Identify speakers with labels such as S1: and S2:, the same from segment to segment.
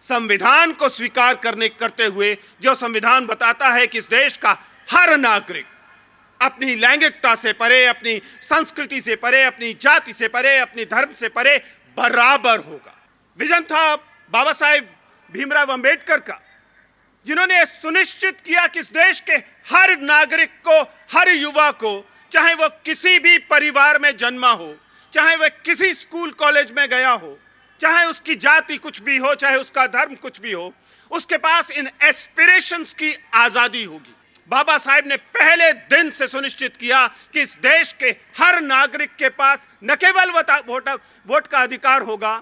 S1: संविधान को स्वीकार करते हुए, जो संविधान बताता है कि इस देश का हर नागरिक अपनी लैंगिकता से परे, अपनी संस्कृति से परे, अपनी जाति से परे, अपनी धर्म से परे बराबर होगा। विजन था बाबा साहेब भीमराव अंबेडकर का, जिन्होंने सुनिश्चित किया कि इस देश के हर नागरिक को, हर युवा को, चाहे वह किसी भी परिवार में जन्मा हो, चाहे वह किसी स्कूल कॉलेज में गया हो, चाहे उसकी जाति कुछ भी हो, चाहे उसका धर्म कुछ भी हो, उसके पास इन एस्पिरेशंस की आजादी होगी। बाबा साहेब ने पहले दिन से सुनिश्चित किया कि इस देश के हर नागरिक के पास न केवल वोट का अधिकार होगा,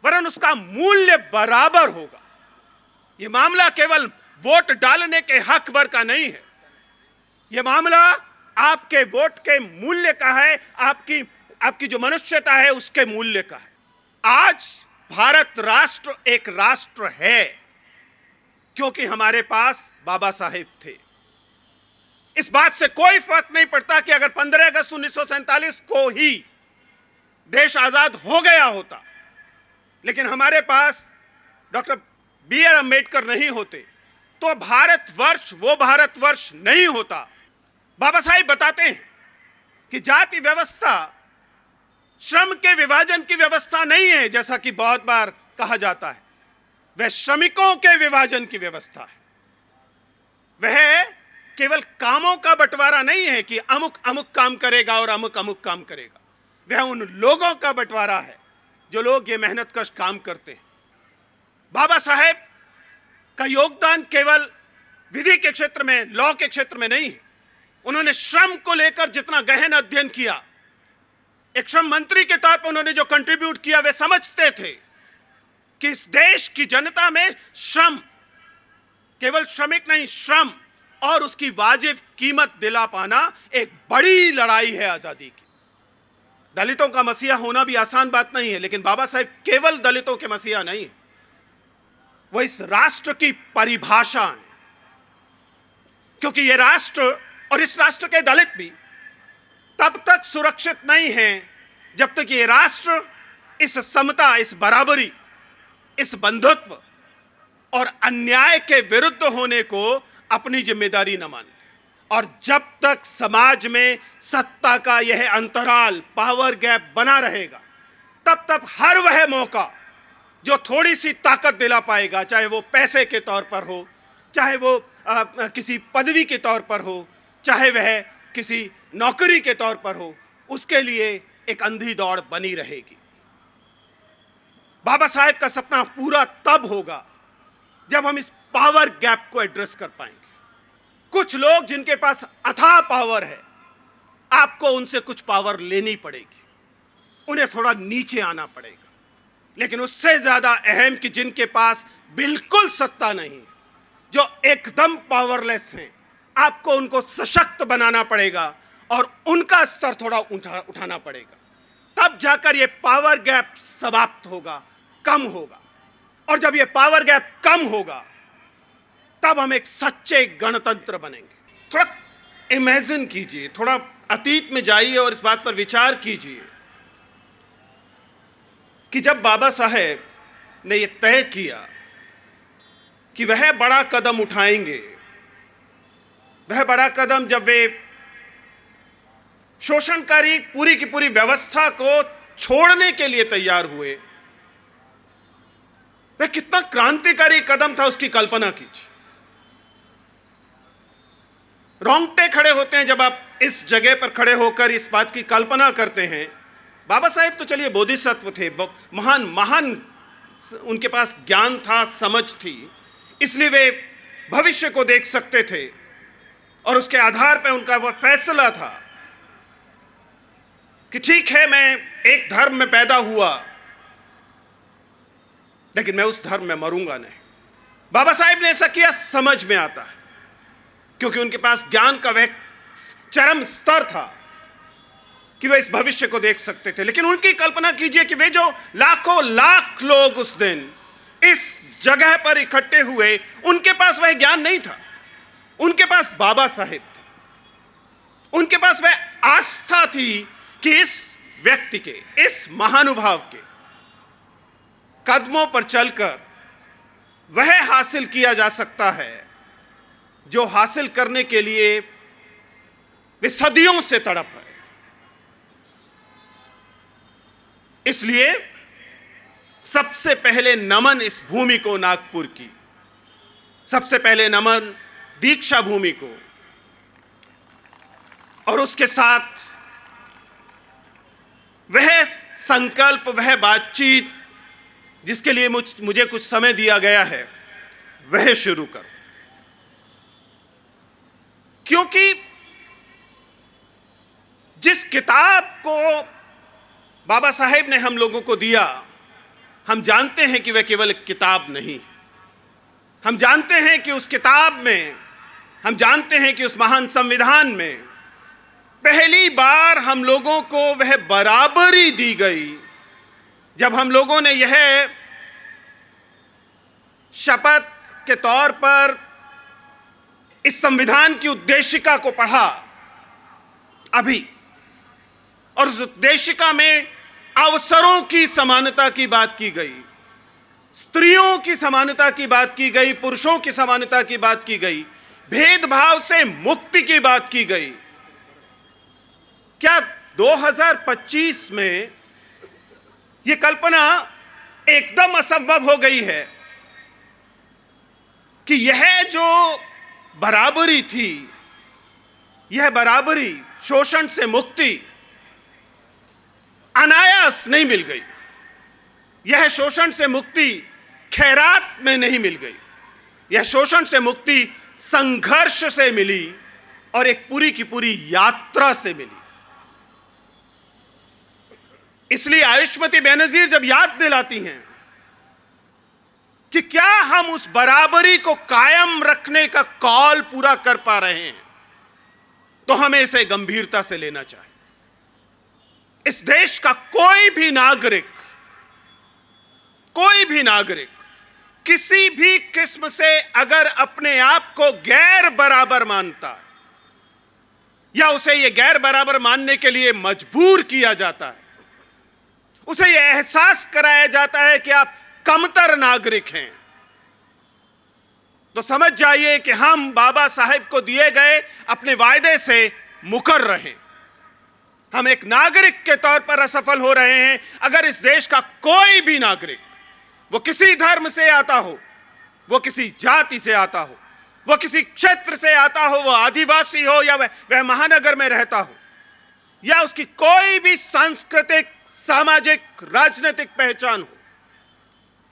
S1: वरन उसका मूल्य बराबर होगा। यह मामला केवल वोट डालने के हक भर का नहीं है, यह मामला आपके वोट के मूल्य का है, आपकी जो मनुष्यता है उसके मूल्य का है। आज भारत राष्ट्र एक राष्ट्र है क्योंकि हमारे पास बाबा साहेब थे। इस बात से कोई फर्क नहीं पड़ता कि अगर 15 अगस्त 1947 को ही देश आजाद हो गया होता, लेकिन हमारे पास डॉक्टर B.R. अंबेडकर नहीं होते तो भारतवर्ष वो भारतवर्ष नहीं होता। बाबा साहेब बताते हैं कि जाति व्यवस्था श्रम के विभाजन की व्यवस्था नहीं है, जैसा कि बहुत बार कहा जाता है। वह श्रमिकों के विभाजन की व्यवस्था है। वह केवल कामों का बंटवारा नहीं है कि अमुक अमुक काम करेगा और अमुक अमुक काम करेगा। वह उन लोगों का बंटवारा है जो लोग ये मेहनतकश काम करते हैं। बाबा साहेब का योगदान केवल विधि के क्षेत्र में, लॉ के क्षेत्र में नहीं है। उन्होंने श्रम को लेकर जितना गहन अध्ययन किया, एक श्रम मंत्री के तौर पर उन्होंने जो कंट्रीब्यूट किया, वे समझते थे कि इस देश की जनता में श्रम, केवल श्रमिक नहीं, श्रम और उसकी वाजिब कीमत दिला पाना एक बड़ी लड़ाई है आजादी की। दलितों का मसीहा होना भी आसान बात नहीं है, लेकिन बाबा साहेब केवल दलितों के मसीहा नहीं है, वो इस राष्ट्र की परिभाषा है। क्योंकि ये राष्ट्र और इस राष्ट्र के दलित भी तब तक सुरक्षित नहीं हैं जब तक ये राष्ट्र इस समता, इस बराबरी, इस बंधुत्व और अन्याय के विरुद्ध होने को अपनी जिम्मेदारी न माने। और जब तक समाज में सत्ता का यह अंतराल, पावर गैप बना रहेगा, तब तक हर वह मौका जो थोड़ी सी ताकत दिला पाएगा, चाहे वो पैसे के तौर पर हो, चाहे वो किसी पदवी के तौर पर हो, चाहे वह किसी नौकरी के तौर पर हो, उसके लिए एक अंधी दौड़ बनी रहेगी। बाबा साहेब का सपना पूरा तब होगा जब हम इस पावर गैप को एड्रेस कर पाएंगे। कुछ लोग जिनके पास अथाह पावर है, आपको उनसे कुछ पावर लेनी पड़ेगी, उन्हें थोड़ा नीचे आना पड़ेगा। लेकिन उससे ज्यादा अहम कि जिनके पास बिल्कुल सत्ता नहीं, जो एकदम पावरलेस हैं, आपको उनको सशक्त बनाना पड़ेगा और उनका स्तर थोड़ा उठाना पड़ेगा। तब जाकर ये पावर गैप समाप्त होगा, कम होगा। और जब ये पावर गैप कम होगा, तब हम एक सच्चे गणतंत्र बनेंगे। थोड़ा इमेजिन कीजिए, थोड़ा अतीत में जाइए और इस बात पर विचार कीजिए कि जब बाबा साहेब ने यह तय किया कि वह बड़ा कदम उठाएंगे, वह बड़ा कदम जब वे शोषणकारी पूरी की पूरी व्यवस्था को छोड़ने के लिए तैयार हुए, वह कितना क्रांतिकारी कदम था उसकी कल्पना कीजिए। रोंगटे खड़े होते हैं जब आप इस जगह पर खड़े होकर इस बात की कल्पना करते हैं। बाबा साहेब तो चलिए बोधिसत्व थे, महान उनके पास ज्ञान था, समझ थी, इसलिए वे भविष्य को देख सकते थे और उसके आधार पर उनका वह फैसला था कि ठीक है, मैं एक धर्म में पैदा हुआ, लेकिन मैं उस धर्म में मरूंगा नहीं। बाबा साहेब ने ऐसा किया, समझ में आता है, क्योंकि उनके पास ज्ञान का वह चरम स्तर था कि वे इस भविष्य को देख सकते थे। लेकिन उनकी कल्पना कीजिए कि वे जो लाखों लाख लोग उस दिन इस जगह पर इकट्ठे हुए, उनके पास वह ज्ञान नहीं था, उनके पास बाबा साहेब थे, उनके पास वह आस्था थी कि इस व्यक्ति के, इस महानुभाव के कदमों पर चलकर वह हासिल किया जा सकता है जो हासिल करने के लिए वे सदियों से तड़प रहे। इसलिए सबसे पहले नमन इस भूमि को, नागपुर की, सबसे पहले नमन दीक्षा भूमि को, और उसके साथ वह संकल्प, वह बातचीत जिसके लिए मुझे कुछ समय दिया गया है, वह शुरू करो। क्योंकि जिस किताब को बाबा साहेब ने हम लोगों को दिया, हम जानते हैं कि वह केवल एक किताब नहीं। हम जानते हैं कि उस किताब में, हम जानते हैं कि उस महान संविधान में पहली बार हम लोगों को वह बराबरी दी गई जब हम लोगों ने यह शपथ के तौर पर इस संविधान की उद्देशिका को पढ़ा अभी, और उस उद्देशिका में अवसरों की समानता की बात की गई, स्त्रियों की समानता की बात की गई, पुरुषों की समानता की बात की गई, भेदभाव से मुक्ति की बात की गई। क्या 2025 में यह कल्पना एकदम असंभव हो गई है कि यह जो बराबरी थी, यह बराबरी, शोषण से मुक्ति अनायास नहीं मिल गई। यह शोषण से मुक्ति खैरात में नहीं मिल गई। यह शोषण से मुक्ति संघर्ष से मिली और एक पूरी की पूरी यात्रा से मिली। इसलिए आयुष्मती बेनजीर जब याद दिलाती हैं कि क्या हम उस बराबरी को कायम रखने का कॉल पूरा कर पा रहे हैं, तो हमें इसे गंभीरता से लेना चाहिए। इस देश का कोई भी नागरिक किसी भी किस्म से अगर अपने आप को गैर बराबर मानता है या उसे यह गैर बराबर मानने के लिए मजबूर किया जाता है, उसे यह एहसास कराया जाता है कि आप कमतर नागरिक हैं, तो समझ जाइए कि हम बाबा साहेब को दिए गए अपने वायदे से मुकर रहे हैं। हम एक नागरिक के तौर पर असफल हो रहे हैं। अगर इस देश का कोई भी नागरिक, वो किसी धर्म से आता हो, वो किसी जाति से आता हो, वो किसी क्षेत्र से आता हो, वो आदिवासी हो या वह महानगर में रहता हो, या उसकी कोई भी सांस्कृतिक, सामाजिक, राजनीतिक पहचान हो,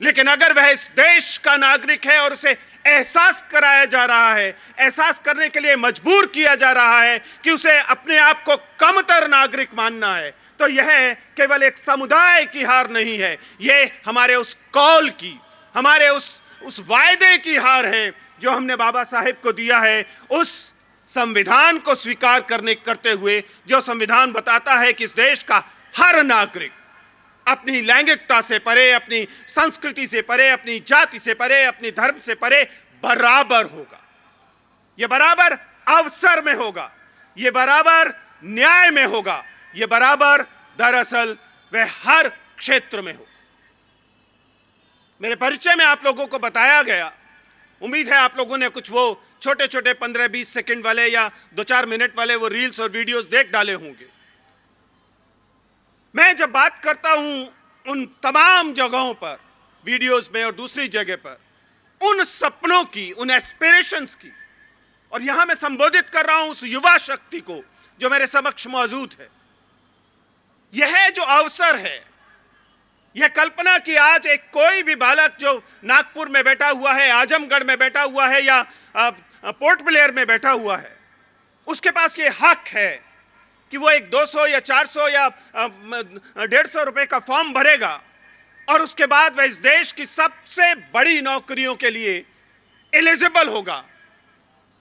S1: लेकिन अगर वह इस देश का नागरिक है और उसे एहसास कराया जा रहा है, एहसास करने के लिए मजबूर किया जा रहा है कि उसे अपने आप को कमतर नागरिक मानना है, तो यह केवल एक समुदाय की हार नहीं है, यह हमारे उस कॉल की, हमारे उस वायदे की हार है जो हमने बाबा साहेब को दिया है, उस संविधान को स्वीकार करते हुए, जो संविधान बताता है कि इस देश का हर नागरिक अपनी लैंगिकता से परे, अपनी संस्कृति से परे, अपनी जाति से परे, अपनी धर्म से परे बराबर होगा। यह बराबर अवसर में होगा, यह बराबर न्याय में होगा, यह बराबर दरअसल वह हर क्षेत्र में होगा। मेरे परिचय में आप लोगों को बताया गया, उम्मीद है आप लोगों ने कुछ वो छोटे छोटे 15-20 सेकंड वाले या 2-4 मिनट वाले वो रील्स और वीडियोस देख डाले होंगे। मैं जब बात करता हूं उन तमाम जगहों पर, वीडियोस में और दूसरी जगह पर, उन सपनों की, उन एस्पिरेशंस की, और यहां मैं संबोधित कर रहा हूं उस युवा शक्ति को जो मेरे समक्ष मौजूद है। यह जो अवसर है, यह कल्पना कि आज एक कोई भी बालक जो नागपुर में बैठा हुआ है, आजमगढ़ में बैठा हुआ है या पोर्ट ब्लेयर में बैठा हुआ है, उसके पास ये हक है कि वो एक 200 या 400 या 150 रुपए का फॉर्म भरेगा और उसके बाद वह इस देश की सबसे बड़ी नौकरियों के लिए एलिजिबल होगा।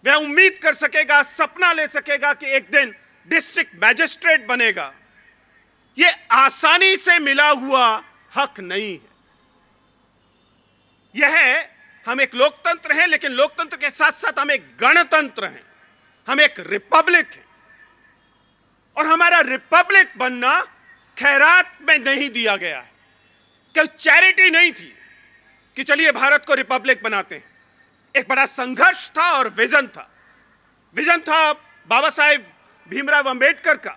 S1: वह उम्मीद कर सकेगा, सपना ले सकेगा कि एक दिन डिस्ट्रिक्ट मैजिस्ट्रेट बनेगा। यह आसानी से मिला हुआ हक नहीं है। यह, हम एक लोकतंत्र हैं, लेकिन लोकतंत्र के साथ साथ हम एक गणतंत्र हैं, हम एक रिपब्लिक हैं, और हमारा रिपब्लिक बनना खैरात में नहीं दिया गया है, कोई चैरिटी नहीं थी। कि चलिए भारत को रिपब्लिक बनाते हैं। एक बड़ा संघर्ष था और विजन था। विजन था बाबा साहेब भीमराव अंबेडकर का,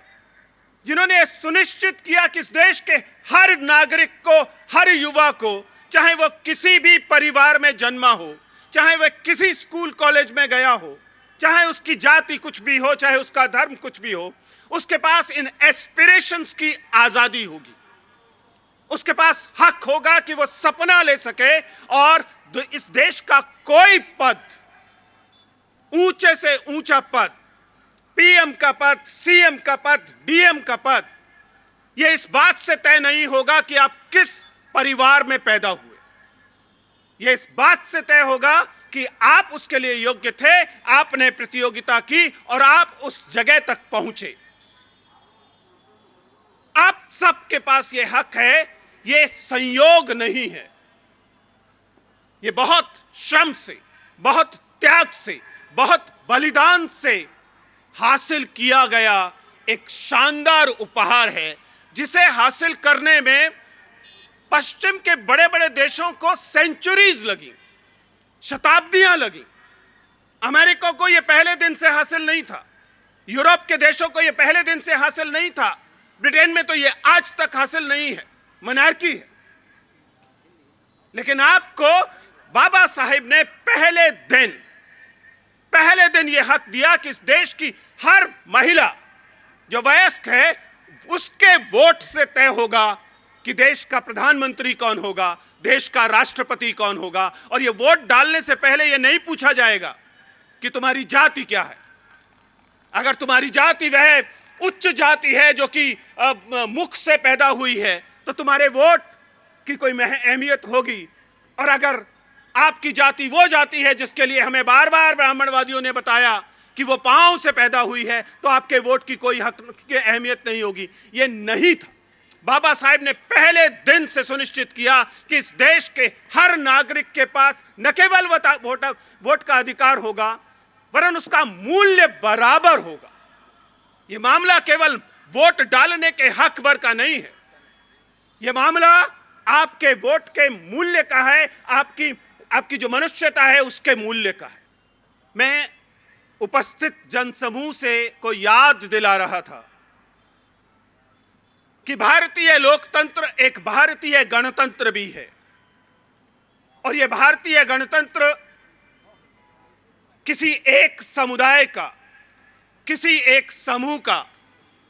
S1: जिन्होंने सुनिश्चित किया कि इस देश के हर नागरिक को, हर युवा को, चाहे वो किसी भी परिवार में जन्मा हो, चाहे वह किसी स्कूल कॉलेज में गया हो, चाहे उसकी जाति कुछ भी हो, चाहे उसका धर्म कुछ भी हो, उसके पास इन एस्पिरेशंस की आजादी होगी। उसके पास हक होगा कि वो सपना ले सके और इस देश का कोई पद, ऊंचे से ऊंचा पद, पीएम का पद, सीएम का पद, डीएम का पद, यह इस बात से तय नहीं होगा कि आप किस परिवार में पैदा हुए। यह इस बात से तय होगा कि आप उसके लिए योग्य थे, आपने प्रतियोगिता की और आप उस जगह तक पहुंचे। आप सबके पास यह हक है, यह संयोग नहीं है। यह बहुत श्रम से, बहुत त्याग से, बहुत बलिदान से हासिल किया गया एक शानदार उपहार है, जिसे हासिल करने में पश्चिम के बड़े बड़े देशों को सेंचुरीज लगी, शताब्दियां लगी। अमेरिका को यह पहले दिन से हासिल नहीं था, यूरोप के देशों को यह पहले दिन से हासिल नहीं था, ब्रिटेन में तो यह आज तक हासिल नहीं है, मोनार्की है। लेकिन आपको बाबा साहेब ने पहले दिन यह हक दिया कि इस देश की हर महिला जो वयस्क है, उसके वोट से तय होगा कि देश का प्रधानमंत्री कौन होगा, देश का राष्ट्रपति कौन होगा। और यह वोट डालने से पहले यह नहीं पूछा जाएगा कि तुम्हारी जाति क्या है। अगर तुम्हारी जाति वह उच्च जाति है जो कि मुख से पैदा हुई है, तो तुम्हारे वोट की कोई अहमियत होगी। और अगर आपकी जाति वो जाति है जिसके लिए हमें बार बार ब्राह्मणवादियों ने बताया कि वो पांव से पैदा हुई है, तो आपके वोट की कोई हक की अहमियत नहीं होगी। ये नहीं था। बाबा साहेब ने पहले दिन से सुनिश्चित किया कि इस देश के हर नागरिक के पास न केवल वोट का अधिकार होगा, वरन उसका मूल्य बराबर होगा। यह मामला केवल वोट डालने के हक भर का नहीं है, यह मामला आपके वोट के मूल्य का है, आपकी जो मनुष्यता है उसके मूल्य का है। मैं उपस्थित जनसमूह से को याद दिला रहा था कि भारतीय लोकतंत्र एक भारतीय गणतंत्र भी है, और यह भारतीय गणतंत्र किसी एक समुदाय का, किसी एक समूह का,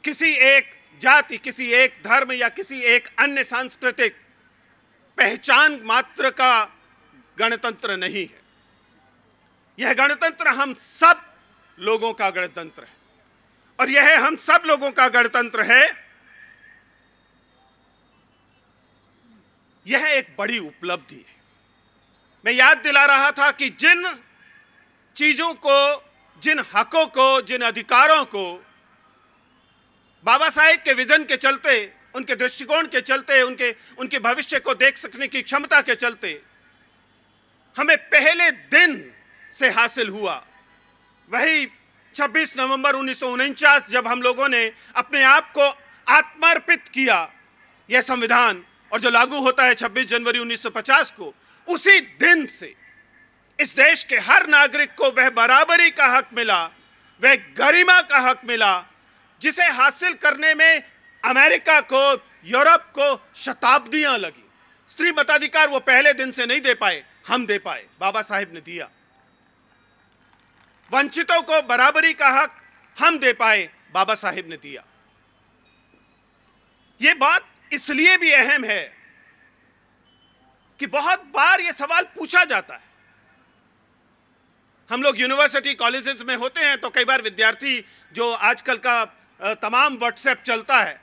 S1: किसी एक जाति, किसी एक धर्म या किसी एक अन्य सांस्कृतिक पहचान मात्र का गणतंत्र नहीं है। यह गणतंत्र हम सब लोगों का गणतंत्र है, और यह हम सब लोगों का गणतंत्र है। यह एक बड़ी उपलब्धि है। मैं याद दिला रहा था कि जिन चीजों को, जिन हकों को, जिन अधिकारों को बाबा साहेब के विजन के चलते, उनके दृष्टिकोण के चलते, उनके भविष्य को देख सकने की क्षमता के चलते हमें पहले दिन से हासिल हुआ, वही 26 नवंबर 1949 जब हम लोगों ने अपने आप को आत्मार्पित किया यह संविधान, और जो लागू होता है 26 जनवरी 1950 को, उसी दिन से इस देश के हर नागरिक को वह बराबरी का हक मिला, वह गरिमा का हक मिला, जिसे हासिल करने में अमेरिका को, यूरोप को शताब्दियां लगी। स्त्री मताधिकार वो पहले दिन से नहीं दे पाए, हम दे पाए, बाबा साहेब ने दिया। वंचितों को बराबरी का हक हम दे पाए, बाबा साहेब ने दिया। यह बात इसलिए भी अहम है कि बहुत बार यह सवाल पूछा जाता है। हम लोग यूनिवर्सिटी कॉलेजेस में होते हैं तो कई बार विद्यार्थी, जो आजकल का तमाम व्हाट्सएप चलता है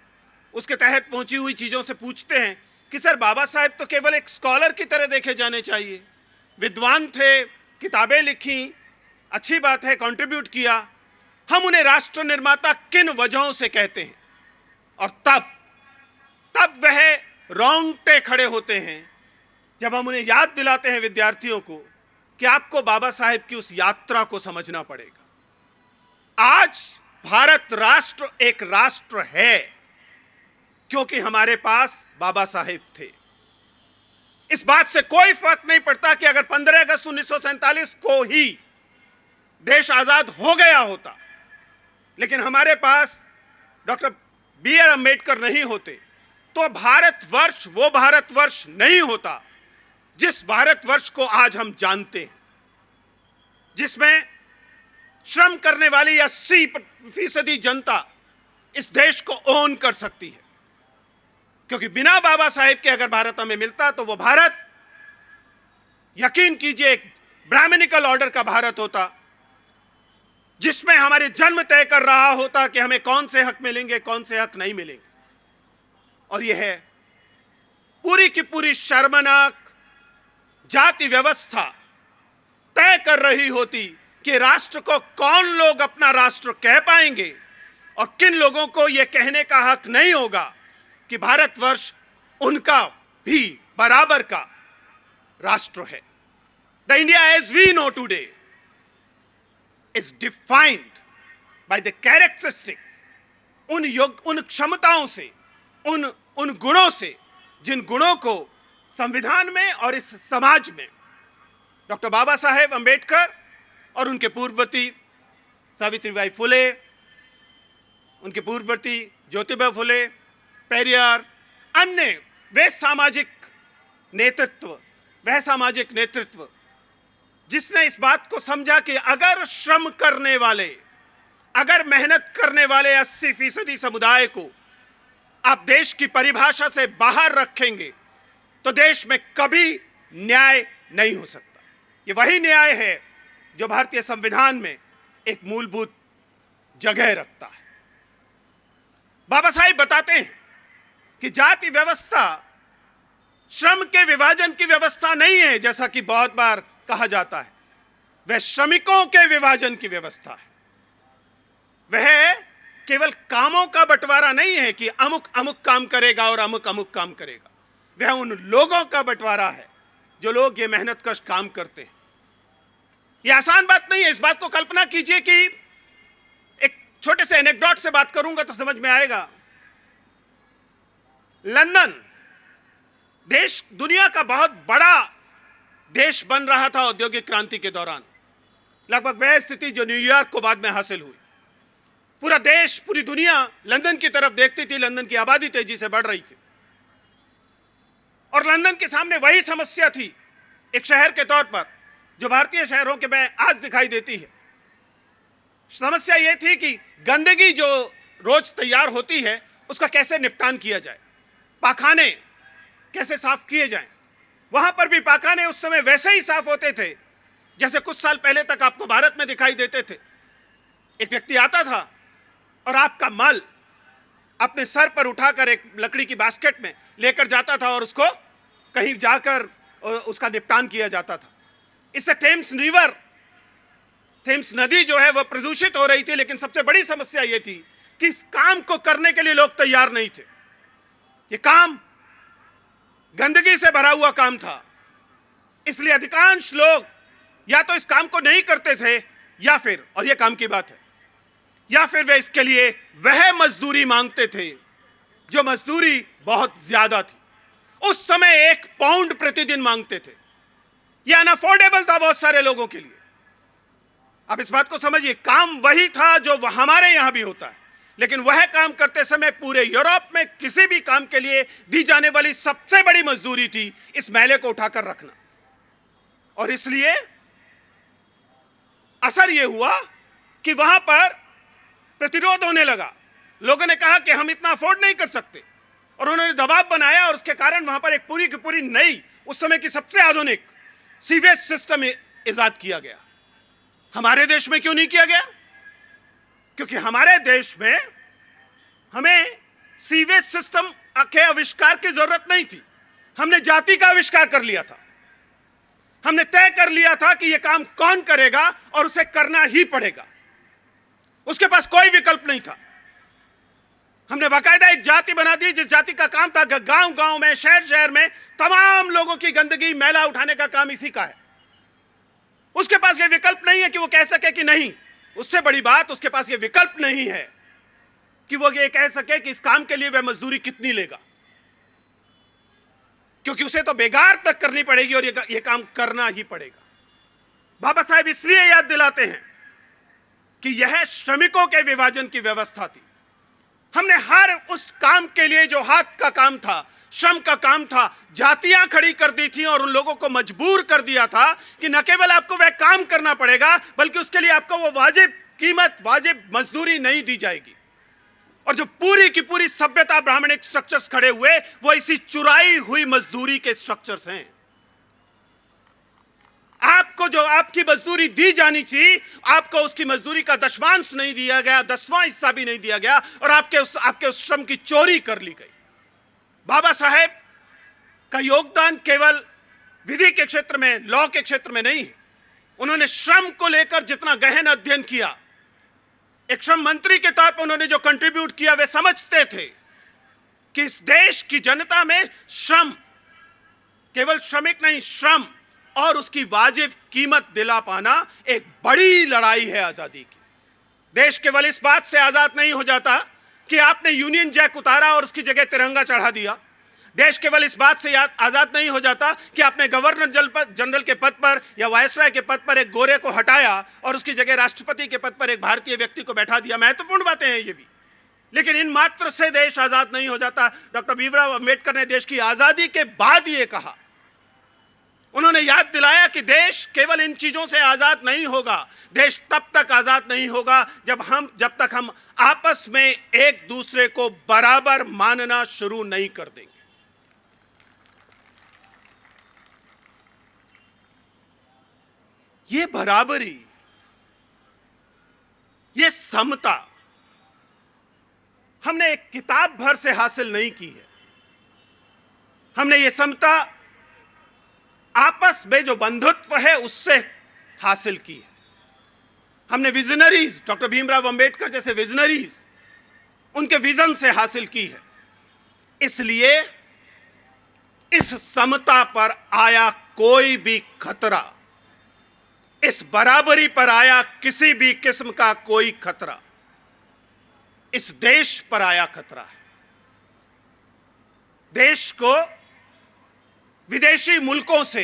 S1: उसके तहत पहुंची हुई चीजों से पूछते हैं कि सर बाबा साहेब तो केवल एक स्कॉलर की तरह देखे जाने चाहिए, विद्वान थे, किताबें लिखी, अच्छी बात है, कंट्रीब्यूट किया, हम उन्हें राष्ट्र निर्माता किन वजहों से कहते हैं? और तब वह रोंगटे खड़े होते हैं जब हम उन्हें याद दिलाते हैं, विद्यार्थियों को, कि आपको बाबा साहेब की उस यात्रा को समझना पड़ेगा। आज भारत राष्ट्र एक राष्ट्र है क्योंकि हमारे पास बाबा साहेब थे। इस बात से कोई फर्क नहीं पड़ता कि अगर 15 अगस्त 1947 को ही देश आजाद हो गया होता, लेकिन हमारे पास डॉक्टर बी.आर. अम्बेडकर नहीं होते, तो भारतवर्ष वो भारतवर्ष नहीं होता जिस भारतवर्ष को आज हम जानते हैं, जिसमें श्रम करने वाली 80% जनता इस देश को ओन कर सकती है। क्योंकि बिना बाबा साहेब के अगर भारत हमें मिलता तो वो भारत, यकीन कीजिए, एक ब्राह्मणिकल ऑर्डर का भारत होता, जिसमें हमारे जन्म तय कर रहा होता कि हमें कौन से हक मिलेंगे, कौन से हक नहीं मिलेंगे। और यह है पूरी की पूरी शर्मनाक जाति व्यवस्था तय कर रही होती कि राष्ट्र को कौन लोग अपना राष्ट्र कह पाएंगे और किन लोगों को यह कहने का हक नहीं होगा कि भारतवर्ष उनका भी बराबर का राष्ट्र है। The India as we know today is defined by the characteristics, उन क्षमताओं से, उन गुणों से, जिन गुणों को संविधान में और इस समाज में डॉक्टर बाबा साहेब अंबेडकर और उनके पूर्ववर्ती सावित्रीबाई फुले, उनके पूर्ववर्ती ज्योतिबा फुले, पेरियार, अन्य वह सामाजिक नेतृत्व जिसने इस बात को समझा कि अगर श्रम करने वाले, अगर मेहनत करने वाले 80% समुदाय को आप देश की परिभाषा से बाहर रखेंगे तो देश में कभी न्याय नहीं हो सकता। ये वही न्याय है जो भारतीय संविधान में एक मूलभूत जगह रखता है। बाबा साहेब बताते हैं कि जाति व्यवस्था श्रम के विभाजन की व्यवस्था नहीं है, जैसा कि बहुत बार कहा जाता है। वह श्रमिकों के विभाजन की व्यवस्था है। वह केवल कामों का बंटवारा नहीं है कि अमुक अमुक काम करेगा और अमुक अमुक काम करेगा। वह उन लोगों का बंटवारा है जो लोग ये मेहनतकश काम करते हैं। यह आसान बात नहीं है। इस बात को कल्पना कीजिए कि एक छोटे से एनेक्डोट से बात करूंगा तो समझ में आएगा। लंदन देश दुनिया का बहुत बड़ा देश बन रहा था औद्योगिक क्रांति के दौरान, लगभग वह स्थिति जो न्यूयॉर्क को बाद में हासिल हुई। पूरा देश, पूरी दुनिया लंदन की तरफ देखती थी। लंदन की आबादी तेजी से बढ़ रही थी और लंदन के सामने वही समस्या थी एक शहर के तौर पर जो भारतीय शहरों के में आज दिखाई देती है। समस्या यह थी कि गंदगी जो रोज तैयार होती है उसका कैसे निपटान किया जाए, पाखाने कैसे साफ किए जाएं। वहां पर भी पाखाने उस समय वैसे ही साफ होते थे जैसे कुछ साल पहले तक आपको भारत में दिखाई देते थे। एक व्यक्ति आता था और आपका माल अपने सर पर उठाकर एक लकड़ी की बास्केट में लेकर जाता था और उसको कहीं जाकर उसका निपटान किया जाता था। इससे थेम्स नदी जो है वह प्रदूषित हो रही थी। लेकिन सबसे बड़ी समस्या यह थी कि इस काम को करने के लिए लोग तैयार नहीं थे। यह काम गंदगी से भरा हुआ काम था, इसलिए अधिकांश लोग या तो इस काम को नहीं करते थे या फिर, और यह काम की बात है, या फिर वे इसके लिए वह मजदूरी मांगते थे जो मजदूरी बहुत ज्यादा थी। उस समय 1 पाउंड प्रतिदिन मांगते थे। यह अनअफोर्डेबल था बहुत सारे लोगों के लिए। अब इस बात को समझिए, काम वही था जो हमारे यहां भी होता है, लेकिन वह काम करते समय पूरे यूरोप में किसी भी काम के लिए दी जाने वाली सबसे बड़ी मजदूरी थी इस मैले को उठाकर रखना। और इसलिए असर यह हुआ कि वहां पर प्रतिरोध होने लगा। लोगों ने कहा कि हम इतना अफोर्ड नहीं कर सकते और उन्होंने दबाव बनाया और उसके कारण वहां पर एक पूरी की पूरी नई, उस समय की सबसे आधुनिक सीवेज सिस्टम इजाद किया गया। हमारे देश में क्यों नहीं किया गया? क्योंकि हमारे देश में हमें सीवेज सिस्टम के आविष्कार की जरूरत नहीं थी। हमने जाति का आविष्कार कर लिया था। हमने तय कर लिया था कि यह काम कौन करेगा और उसे करना ही पड़ेगा। उसके पास कोई विकल्प नहीं था। हमने बाकायदा एक जाति बना दी जिस जाति का काम था गांव गांव में, शहर शहर में तमाम लोगों की गंदगी, मैला उठाने का काम इसी का है। उसके पास यह विकल्प नहीं है कि वो कह सके कि नहीं। उससे बड़ी बात, उसके पास यह विकल्प नहीं है कि वो ये कह सके कि इस काम के लिए वह मजदूरी कितनी लेगा। क्योंकि उसे तो बेगार तक करनी पड़ेगी और ये काम करना ही पड़ेगा। बाबा साहेब इसलिए याद दिलाते हैं कि यह श्रमिकों के विभाजन की व्यवस्था थी। हमने हर उस काम के लिए जो हाथ का काम था, श्रम का काम था, जातियां खड़ी कर दी थी और उन लोगों को मजबूर कर दिया था कि न केवल आपको वह काम करना पड़ेगा बल्कि उसके लिए आपको वो वाजिब कीमत, वाजिब मजदूरी नहीं दी जाएगी। और जो पूरी की पूरी सभ्यता ब्राह्मणिक स्ट्रक्चर्स खड़े हुए वो इसी चुराई हुई मजदूरी के स्ट्रक्चर्स हैं। आपको जो आपकी मजदूरी दी जानी चाहिए, आपको उसकी मजदूरी का दशमांश नहीं दिया गया, 10वां हिस्सा भी नहीं दिया गया और आपके उस श्रम की चोरी कर ली गई। बाबा साहेब का योगदान केवल विधि के क्षेत्र में, लॉ के क्षेत्र में नहीं है। उन्होंने श्रम को लेकर जितना गहन अध्ययन किया, एक श्रम मंत्री के तौर पर उन्होंने जो कंट्रीब्यूट किया, वे समझते थे कि इस देश की जनता में श्रम, केवल श्रमिक नहीं, श्रम और उसकी वाजिब कीमत दिला पाना एक बड़ी लड़ाई है आजादी की। देश केवल इस बात से आजाद नहीं हो जाता कि आपने यूनियन जैक उतारा और उसकी जगह तिरंगा चढ़ा दिया। देश केवल इस बात से आजाद नहीं हो जाता कि आपने गवर्नर जनरल के पद पर या वायसराय के पद पर एक गोरे को हटाया और उसकी जगह राष्ट्रपति के पद पर एक भारतीय व्यक्ति को बैठा दिया। महत्वपूर्ण बातें हैं ये भी, लेकिन इन मात्र से देश आजाद नहीं हो जाता। डॉक्टर भीमराव अंबेडकर ने देश की आजादी के बाद ये कहा, उन्होंने याद दिलाया कि देश केवल इन चीजों से आजाद नहीं होगा। देश तब तक आजाद नहीं होगा जब तक हम आपस में एक दूसरे को बराबर मानना शुरू नहीं कर देंगे। ये बराबरी, ये समता हमने एक किताब भर से हासिल नहीं की है। हमने ये समता आपस में जो बंधुत्व है उससे हासिल की है। हमने विजनरीज, डॉक्टर भीमराव अंबेडकर जैसे विजनरीज, उनके विजन से हासिल की है। इसलिए इस समता पर आया कोई भी खतरा, इस बराबरी पर आया किसी भी किस्म का कोई खतरा, इस देश पर आया खतरा है। देश को विदेशी मुल्कों से,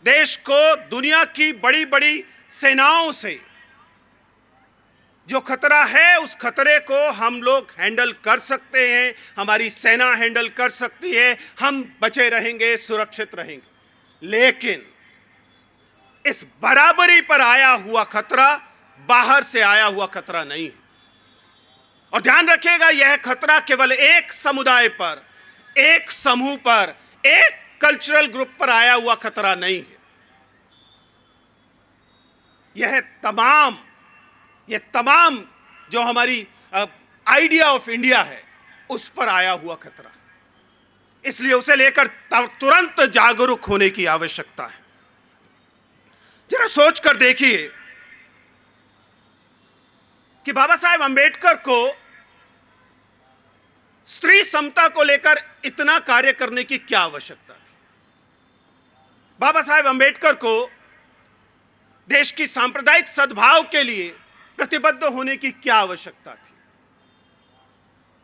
S1: देश को दुनिया की बड़ी बड़ी सेनाओं से जो खतरा है, उस खतरे को हम लोग हैंडल कर सकते हैं, हमारी सेना हैंडल कर सकती है, हम बचे रहेंगे, सुरक्षित रहेंगे। लेकिन इस बराबरी पर आया हुआ खतरा बाहर से आया हुआ खतरा नहीं है। और ध्यान रखिएगा, यह खतरा केवल एक समुदाय पर, एक समूह पर, एक कल्चरल ग्रुप पर आया हुआ खतरा नहीं है। यह तमाम जो हमारी आइडिया ऑफ इंडिया है उस पर आया हुआ खतरा। इसलिए उसे लेकर तुरंत जागरूक होने की आवश्यकता है। जरा सोच कर देखिए कि बाबा साहेब अंबेडकर को स्त्री समता को लेकर इतना कार्य करने की क्या आवश्यकता थी? बाबा साहेब अंबेडकर को देश की सांप्रदायिक सद्भाव के लिए प्रतिबद्ध होने की क्या आवश्यकता थी?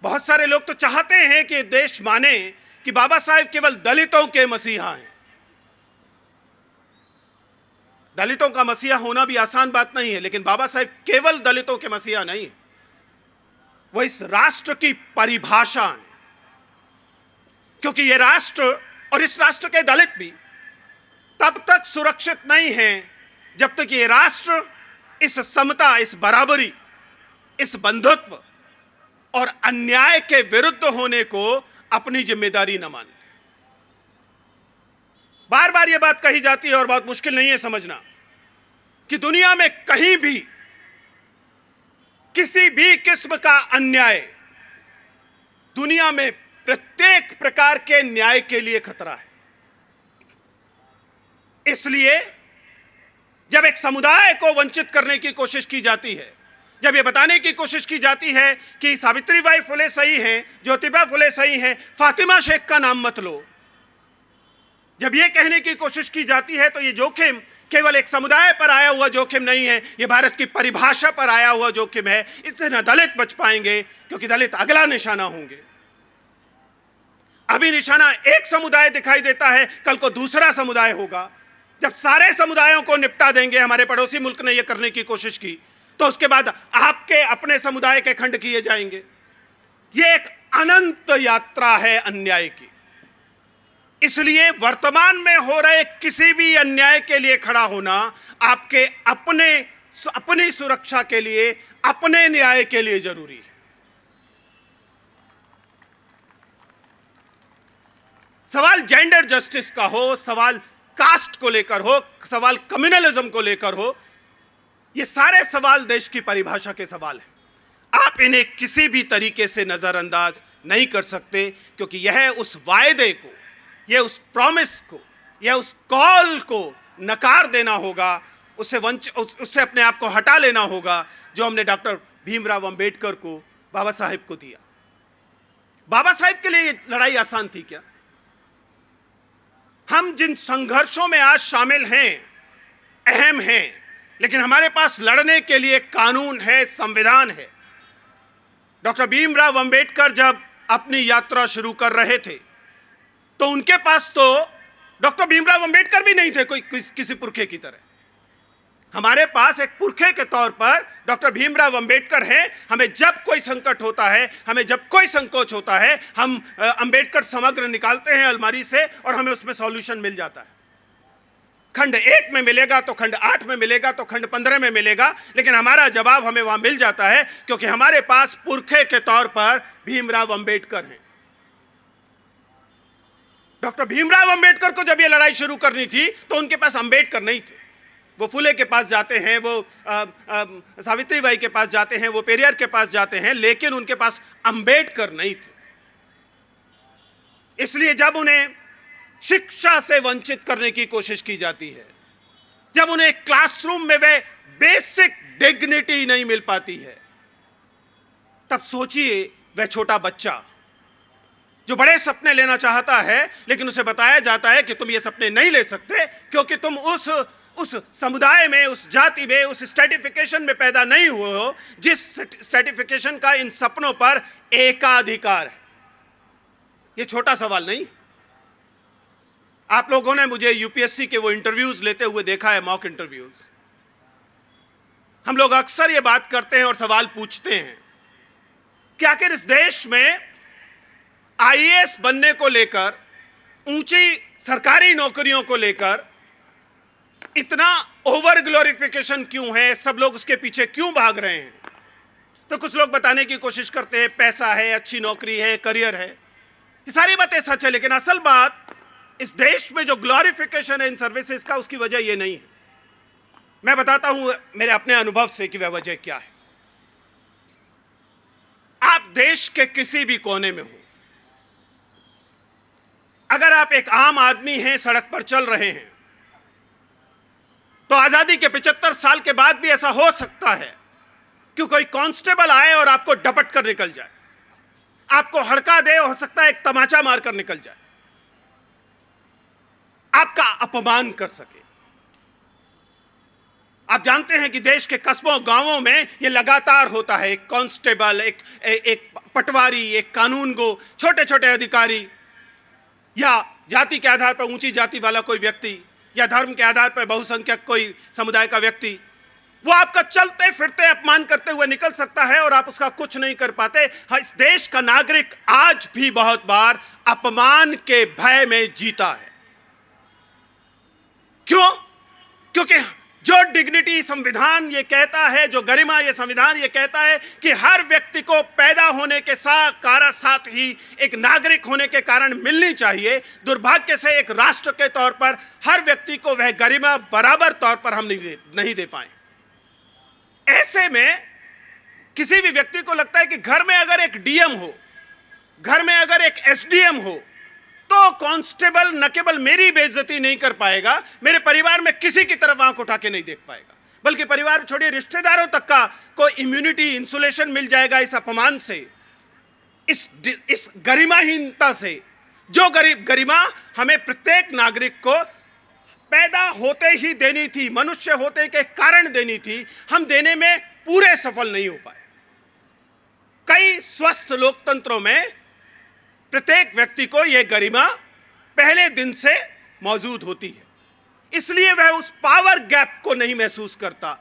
S1: बहुत सारे लोग तो चाहते हैं कि देश माने कि बाबा साहेब केवल दलितों के मसीहा हैं। दलितों का मसीहा होना भी आसान बात नहीं है, लेकिन बाबा साहेब केवल दलितों के मसीहा नहीं है, वो इस राष्ट्र की परिभाषा है। क्योंकि ये राष्ट्र और इस राष्ट्र के दलित भी तब तक सुरक्षित नहीं हैं जब तक ये राष्ट्र इस समता, इस बराबरी, इस बंधुत्व और अन्याय के विरुद्ध होने को अपनी जिम्मेदारी न माने। बार बार यह बात कही जाती है और बहुत मुश्किल नहीं है समझना कि दुनिया में कहीं भी किसी भी किस्म का अन्याय, दुनिया में प्रत्येक प्रकार के न्याय के लिए खतरा है। इसलिए जब एक समुदाय को वंचित करने की कोशिश की जाती है, जब यह बताने की कोशिश की जाती है कि सावित्रीबाई फुले सही हैं, ज्योतिबा फुले सही हैं, फातिमा शेख का नाम मत लो, जब यह कहने की कोशिश की जाती है तो यह जोखिम केवल एक समुदाय पर आया हुआ जोखिम नहीं है, यह भारत की परिभाषा पर आया हुआ जोखिम है। इससे न दलित बच पाएंगे क्योंकि दलित अगला निशाना होंगे, अभी निशाना एक समुदाय दिखाई देता है, कल को दूसरा समुदाय होगा। जब सारे समुदायों को निपटा देंगे, हमारे पड़ोसी मुल्क ने यह करने की कोशिश की, तो उसके बाद आपके अपने समुदाय के खंड किए जाएंगे। यह एक अनंत यात्रा है अन्याय की। इसलिए वर्तमान में हो रहे किसी भी अन्याय के लिए खड़ा होना आपके अपनी सुरक्षा के लिए, अपने न्याय के लिए जरूरी है। सवाल जेंडर जस्टिस का हो, सवाल कास्ट को लेकर हो, सवाल कम्युनलिज्म को लेकर हो, ये सारे सवाल देश की परिभाषा के सवाल हैं। आप इन्हें किसी भी तरीके से नजरअंदाज नहीं कर सकते, क्योंकि यह उस वायदे को, यह उस प्रॉमिस को, यह उस कॉल को नकार देना होगा, उससे अपने आप को हटा लेना होगा जो हमने डॉक्टर भीमराव अंबेडकर को, बाबा साहेब को दिया। बाबा साहेब के लिए ये लड़ाई आसान थी क्या? हम जिन संघर्षों में आज शामिल हैं अहम हैं, लेकिन हमारे पास लड़ने के लिए कानून है, संविधान है। डॉक्टर भीमराव अंबेडकर जब अपनी यात्रा शुरू कर रहे थे तो उनके पास तो डॉक्टर भीमराव अंबेडकर भी नहीं थे कोई किसी पुरखे की तरह। हमारे पास एक पुरखे के तौर पर डॉक्टर भीमराव अंबेडकर हैं। हमें जब कोई संकट होता है, हमें जब कोई संकोच होता है, हम अंबेडकर समग्र निकालते हैं अलमारी से और हमें उसमें सॉल्यूशन मिल जाता है। खंड 1 में मिलेगा तो खंड 8 में मिलेगा तो खंड 15 में मिलेगा, लेकिन हमारा जवाब हमें वहां मिल जाता है, क्योंकि हमारे पास पुरखे के तौर पर भीमराव अंबेडकर हैं। डॉक्टर भीमराव अंबेडकर को जब ये लड़ाई शुरू करनी थी तो उनके पास अंबेडकर नहीं थे। वो फुले के पास जाते हैं, वो सावित्रीबाई के पास जाते हैं, वो पेरियार के पास जाते हैं, लेकिन उनके पास अंबेडकर नहीं थे। इसलिए जब उन्हें शिक्षा से वंचित करने की कोशिश की जाती है, जब उन्हें क्लासरूम में वे बेसिक डिग्निटी नहीं मिल पाती है, तब सोचिए वह छोटा बच्चा जो बड़े सपने लेना चाहता है, लेकिन उसे बताया जाता है कि तुम ये सपने नहीं ले सकते, क्योंकि तुम उस समुदाय में, उस जाति में, उस स्ट्रेटिफिकेशन में पैदा नहीं हुए हो जिस स्ट्रेटिफिकेशन का इन सपनों पर एकाधिकार है। ये छोटा सवाल नहीं। आप लोगों ने मुझे यूपीएससी के वो इंटरव्यूज लेते हुए देखा है, मॉक इंटरव्यूज। हम लोग अक्सर ये बात करते हैं और सवाल पूछते हैं कि आखिर इस देश में आईएएस बनने को लेकर, ऊंची सरकारी नौकरियों को लेकर इतना ओवर ग्लोरिफिकेशन क्यों है, सब लोग उसके पीछे क्यों भाग रहे हैं? तो कुछ लोग बताने की कोशिश करते हैं पैसा है, अच्छी नौकरी है, करियर है। ये सारी बातें सच है, लेकिन असल बात इस देश में जो ग्लोरिफिकेशन है इन सर्विसेज का, उसकी वजह ये नहीं है। मैं बताता हूं मेरे अपने अनुभव से कि वह वजह क्या है। आप देश के किसी भी कोने में हो, अगर आप एक आम आदमी हैं, सड़क पर चल रहे हैं, तो आजादी के 75 साल के बाद भी ऐसा हो सकता है कि कोई कांस्टेबल आए और आपको डपट कर निकल जाए, आपको हड़का दे, हो सकता है एक तमाचा मारकर निकल जाए, आपका अपमान कर सके। आप जानते हैं कि देश के कस्बों गांवों में यह लगातार होता है। एक कांस्टेबल, एक पटवारी, एक कानूनगो, छोटे छोटे अधिकारी, या जाति के आधार पर ऊंची जाति वाला कोई व्यक्ति, या धर्म के आधार पर बहुसंख्यक कोई समुदाय का व्यक्ति, वो आपका चलते फिरते अपमान करते हुए निकल सकता है और आप उसका कुछ नहीं कर पाते। इस देश का नागरिक आज भी बहुत बार अपमान के भय में जीता है। क्यों? क्योंकि जो डिग्निटी संविधान ये कहता है, जो गरिमा ये संविधान ये कहता है कि हर व्यक्ति को पैदा होने के साथ ही एक नागरिक होने के कारण मिलनी चाहिए, दुर्भाग्य से एक राष्ट्र के तौर पर हर व्यक्ति को वह गरिमा बराबर तौर पर हम नहीं दे पाए। ऐसे में किसी भी व्यक्ति को लगता है कि घर में अगर एक डीएम हो, घर में अगर एक एसडीएम हो, तो कांस्टेबल न केवल मेरी बेइज्जती नहीं कर पाएगा, मेरे परिवार में किसी की तरफ आंख उठा के नहीं देख पाएगा, बल्कि परिवार छोड़िए रिश्तेदारों तक का कोई इम्यूनिटी, इंसुलेशन मिल जाएगा इस अपमान से, इस गरिमाहीनता से। जो गरिमा हमें प्रत्येक नागरिक को पैदा होते ही देनी थी, मनुष्य होते के कारण देनी थी, हम देने में पूरे सफल नहीं हो पाए। कई स्वस्थ लोकतंत्रों में प्रत्येक व्यक्ति को यह गरिमा पहले दिन से मौजूद होती है, इसलिए वह उस पावर गैप को नहीं महसूस करता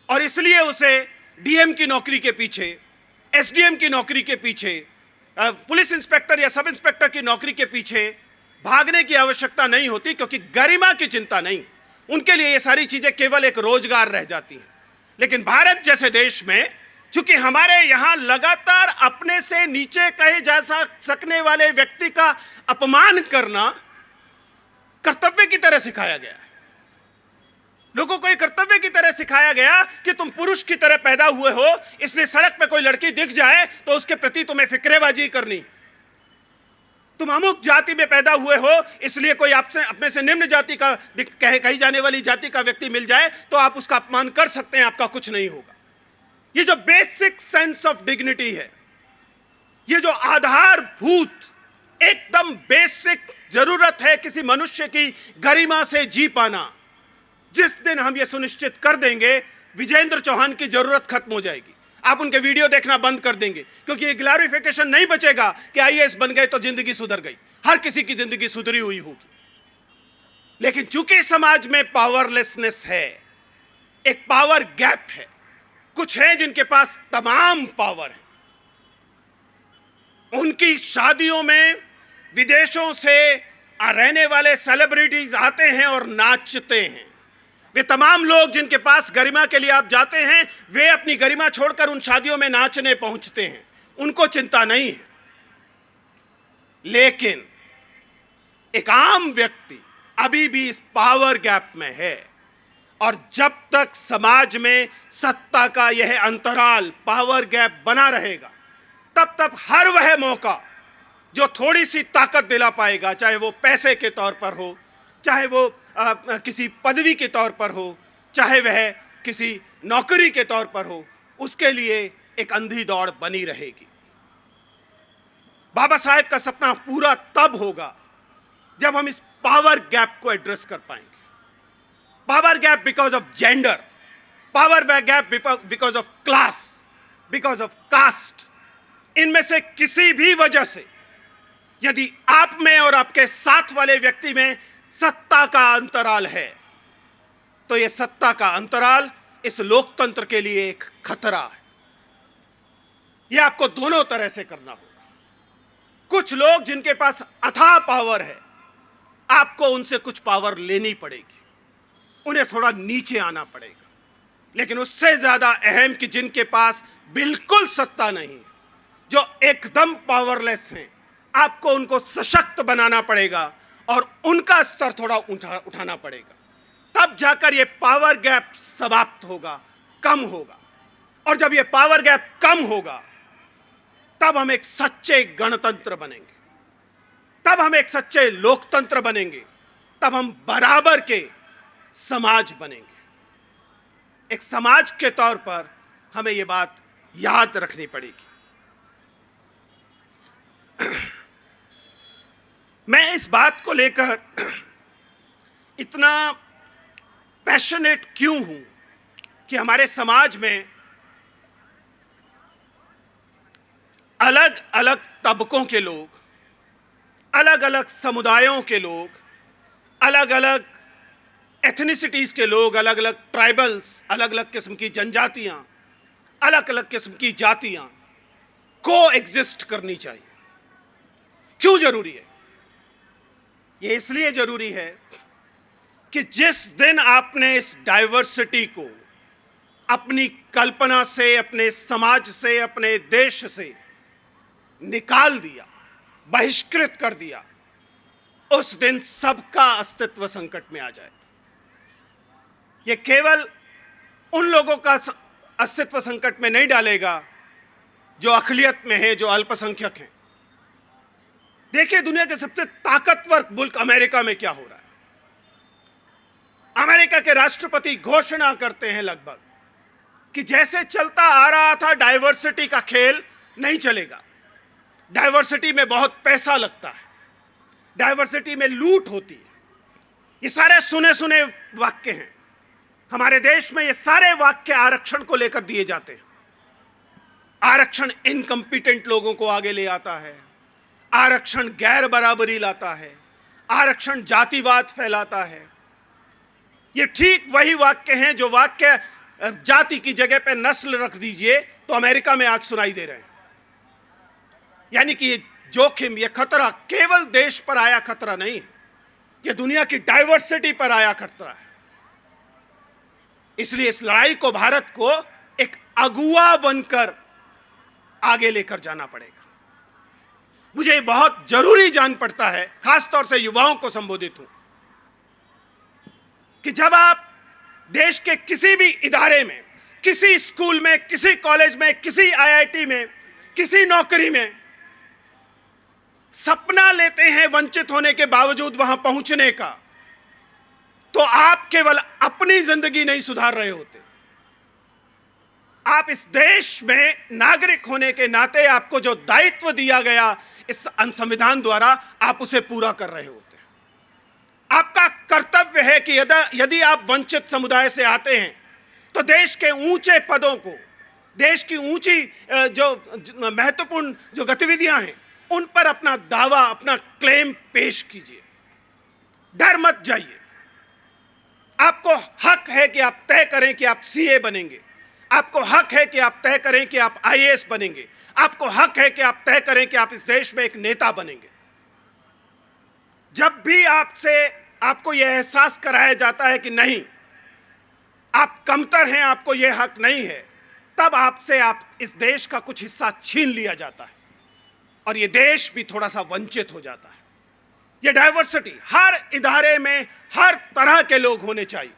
S1: और इसलिए उसे डीएम की नौकरी के पीछे, एसडीएम की नौकरी के पीछे, पुलिस इंस्पेक्टर या सब इंस्पेक्टर की नौकरी के पीछे भागने की आवश्यकता नहीं होती, क्योंकि गरिमा की चिंता नहीं। उनके लिए ये सारी चीजें केवल एक रोजगार रह जाती हैं। लेकिन भारत जैसे देश में, चूंकि हमारे यहां लगातार अपने से नीचे कहे जा सकने वाले व्यक्ति का अपमान करना कर्तव्य की तरह सिखाया गया है। लोगों को एक कर्तव्य की तरह सिखाया गया कि तुम पुरुष की तरह पैदा हुए हो, इसलिए सड़क पे कोई लड़की दिख जाए तो उसके प्रति तुम्हें फिक्रेबाजी करनी। तुम अमुक जाति में पैदा हुए हो, इसलिए कोई आपसे अपने से निम्न जाति का कही जाने वाली जाति का व्यक्ति मिल जाए तो आप उसका अपमान कर सकते हैं, आपका कुछ नहीं होगा। ये जो बेसिक सेंस ऑफ डिग्निटी है, ये जो आधारभूत एकदम बेसिक जरूरत है किसी मनुष्य की गरिमा से जी पाना, जिस दिन हम ये सुनिश्चित कर देंगे, विजेंद्र चौहान की जरूरत खत्म हो जाएगी। आप उनके वीडियो देखना बंद कर देंगे, क्योंकि ये ग्लोरिफिकेशन नहीं बचेगा कि आईएएस बन गए तो जिंदगी सुधर गई। हर किसी की जिंदगी सुधरी हुई होगी, लेकिन चूंकि समाज में पावरलेसनेस है, एक पावर गैप है, कुछ है जिनके पास तमाम पावर है। उनकी शादियों में विदेशों से रहने वाले सेलिब्रिटीज आते हैं और नाचते हैं। वे तमाम लोग जिनके पास गरिमा के लिए आप जाते हैं, वे अपनी गरिमा छोड़कर उन शादियों में नाचने पहुंचते हैं, उनको चिंता नहीं है। लेकिन एक आम व्यक्ति अभी भी इस पावर गैप में है, और जब तक समाज में सत्ता का यह अंतराल, पावर गैप बना रहेगा, तब तक हर वह मौका जो थोड़ी सी ताकत दिला पाएगा, चाहे वो पैसे के तौर पर हो, चाहे वो किसी पदवी के तौर पर हो, चाहे वह किसी नौकरी के तौर पर हो, उसके लिए एक अंधी दौड़ बनी रहेगी। बाबा साहेब का सपना पूरा तब होगा जब हम इस पावर गैप को एड्रेस कर पाएंगे। Power gap because of gender, power gap because of class, because of caste. इनमें से किसी भी वजह से यदि आप में और आपके साथ वाले व्यक्ति में सत्ता का अंतराल है, तो यह सत्ता का अंतराल इस लोकतंत्र के लिए एक खतरा है। यह आपको दोनों तरह से करना होगा। कुछ लोग जिनके पास अथाह पावर है, आपको उनसे कुछ पावर लेनी पड़ेगी, उन्हें थोड़ा नीचे आना पड़ेगा। लेकिन उससे ज्यादा अहम कि जिनके पास बिल्कुल सत्ता नहीं, जो एकदम पावरलेस हैं, आपको उनको सशक्त बनाना पड़ेगा और उनका स्तर थोड़ा उठाना पड़ेगा। तब जाकर यह पावर गैप समाप्त होगा, कम होगा। और जब यह पावर गैप कम होगा, तब हम एक सच्चे गणतंत्र बनेंगे, तब हम एक सच्चे लोकतंत्र बनेंगे, तब हम बराबर के समाज बनेंगे। एक समाज के तौर पर हमें यह बात याद रखनी पड़ेगी। मैं इस बात को लेकर इतना पैशनेट क्यों हूं कि हमारे समाज में अलग अलग तबकों के लोग, अलग अलग समुदायों के लोग, अलग अलग एथनिसिटीज के लोग, अलग अलग ट्राइबल्स, अलग अलग किस्म की जनजातियां, अलग अलग किस्म की जातियां को एग्जिस्ट करनी चाहिए। क्यों जरूरी है? यह इसलिए जरूरी है कि जिस दिन आपने इस डाइवर्सिटी को अपनी कल्पना से, अपने समाज से, अपने देश से निकाल दिया, बहिष्कृत कर दिया, उस दिन सबका अस्तित्व संकट में आ जाए। यह केवल उन लोगों का अस्तित्व संकट में नहीं डालेगा जो अक़लियत में है, जो अल्पसंख्यक हैं। देखिए दुनिया के सबसे ताकतवर मुल्क अमेरिका में क्या हो रहा है। अमेरिका के राष्ट्रपति घोषणा करते हैं लगभग कि जैसे चलता आ रहा था डाइवर्सिटी का खेल नहीं चलेगा। डाइवर्सिटी में बहुत पैसा लगता है, डाइवर्सिटी में लूट होती है। ये सारे सुने सुने वाक्य हैं। हमारे देश में ये सारे वाक्य आरक्षण को लेकर दिए जाते हैं। आरक्षण इनकम्पिटेंट लोगों को आगे ले आता है, आरक्षण गैर बराबरी लाता है, आरक्षण जातिवाद फैलाता है। ये ठीक वही वाक्य हैं जो वाक्य जाति की जगह पे नस्ल रख दीजिए तो अमेरिका में आज सुनाई दे रहे हैं। यानी कि ये जोखिम, ये खतरा केवल देश पर आया खतरा नहीं है, ये दुनिया की डाइवर्सिटी पर आया खतरा है। इसलिए इस लड़ाई को भारत को एक अगुआ बनकर आगे लेकर जाना पड़ेगा। मुझे बहुत जरूरी जान पड़ता है, खासतौर से युवाओं को संबोधित हूं, कि जब आप देश के किसी भी इदारे में, किसी स्कूल में, किसी कॉलेज में, किसी आईआईटी में, किसी नौकरी में सपना लेते हैं वंचित होने के बावजूद वहां पहुंचने का, तो आप केवल अपनी जिंदगी नहीं सुधार रहे होते, आप इस देश में नागरिक होने के नाते आपको जो दायित्व दिया गया इस संविधान द्वारा, आप उसे पूरा कर रहे होते हैं। आपका कर्तव्य है कि यदि आप वंचित समुदाय से आते हैं तो देश के ऊंचे पदों को, देश की ऊंची जो महत्वपूर्ण जो गतिविधियां हैं, उन पर अपना दावा, अपना क्लेम पेश कीजिए। डर मत जाइए। आपको हक है कि आप तय करें कि आप सीए बनेंगे, आपको हक है कि आप तय करें कि आप आईएएस बनेंगे, आपको हक है कि आप तय करें कि आप इस देश में एक नेता बनेंगे। जब भी आपको यह एहसास कराया जाता है कि नहीं, आप कमतर हैं, आपको यह हक नहीं है, तब आप इस देश का कुछ हिस्सा छीन लिया जाता है और यह देश भी थोड़ा सा वंचित हो जाता है। यह डाइवर्सिटी, हर इदारे में हर तरह के लोग होने चाहिए।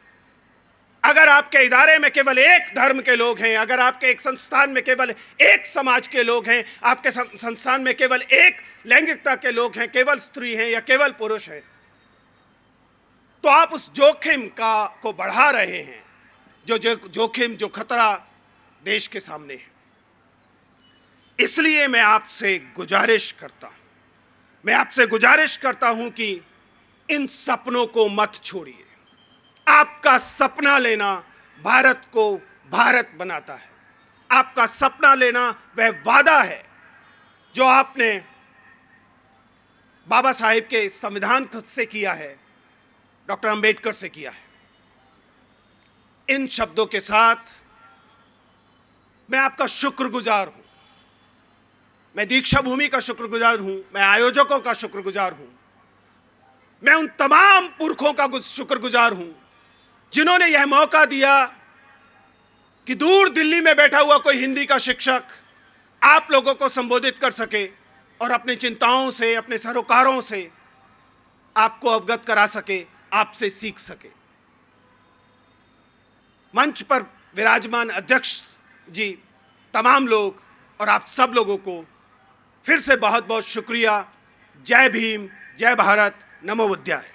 S1: अगर आपके इदारे में केवल एक धर्म के लोग हैं, अगर आपके एक संस्थान में केवल एक समाज के लोग हैं, आपके संस्थान में केवल एक लैंगिकता के लोग हैं, केवल स्त्री हैं या केवल पुरुष हैं, तो आप उस जोखिम को बढ़ा रहे हैं, जो जोखिम, जो खतरा देश के सामने है। इसलिए मैं आपसे गुजारिश करता हूं कि इन सपनों को मत छोड़िए। आपका सपना लेना भारत को भारत बनाता है। आपका सपना लेना वह वादा है जो आपने बाबा साहेब के संविधान से किया है, डॉक्टर अंबेडकर से किया है। इन शब्दों के साथ मैं आपका शुक्रगुजार हूं। मैं दीक्षा भूमि का शुक्रगुजार हूं, मैं आयोजकों का शुक्रगुजार हूं, मैं उन तमाम पुरखों का शुक्रगुजार हूं जिन्होंने यह मौका दिया कि दूर दिल्ली में बैठा हुआ कोई हिंदी का शिक्षक आप लोगों को संबोधित कर सके और अपनी चिंताओं से, अपने सरोकारों से आपको अवगत करा सके, आपसे सीख सके। मंच पर विराजमान अध्यक्ष जी, तमाम लोग और आप सब लोगों को फिर से बहुत बहुत शुक्रिया। जय भीम, जय भारत, नमो बुद्धाय।